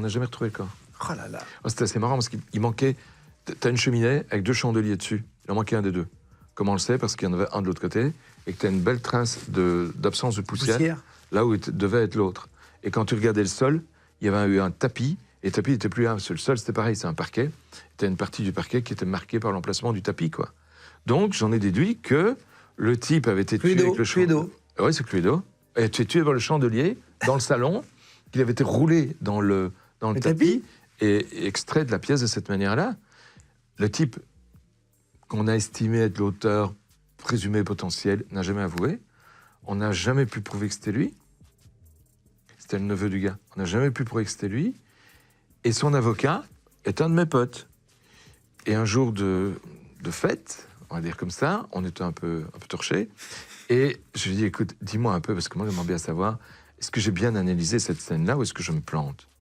n'a jamais retrouvé le corps. Oh là là. Oh, c'était assez marrant parce qu'il manquait... T'as une cheminée avec 2 chandeliers dessus. Il en manquait un des 2. Comment on le sait? Parce qu'il y en avait un de l'autre côté et que t'as une belle trace d'absence de poussière là où devait être l'autre. Et quand tu regardais le sol, il y avait eu un tapis. Et le tapis n'était plus là. Le sol, c'était pareil, c'est un parquet. T'as une partie du parquet qui était marquée par l'emplacement du tapis, quoi. Donc, j'en ai déduit que le type avait été tué avec le Cluedo. Oui, c'est Cluedo. Il a été tué par le chandelier, dans le salon, qu'il avait été roulé dans le tapis et extrait de la pièce de cette manière-là. Le type qu'on a estimé être l'auteur présumé potentiel n'a jamais avoué. On n'a jamais pu prouver que c'était lui. C'était le neveu du gars. On n'a jamais pu prouver que c'était lui. Et son avocat est un de mes potes. Et un jour de fête, on va dire comme ça, on était un peu torchés. Et je lui ai dit, écoute, dis-moi un peu, parce que moi, j'aimerais bien savoir, est-ce que j'ai bien analysé cette scène-là ou est-ce que je me plante?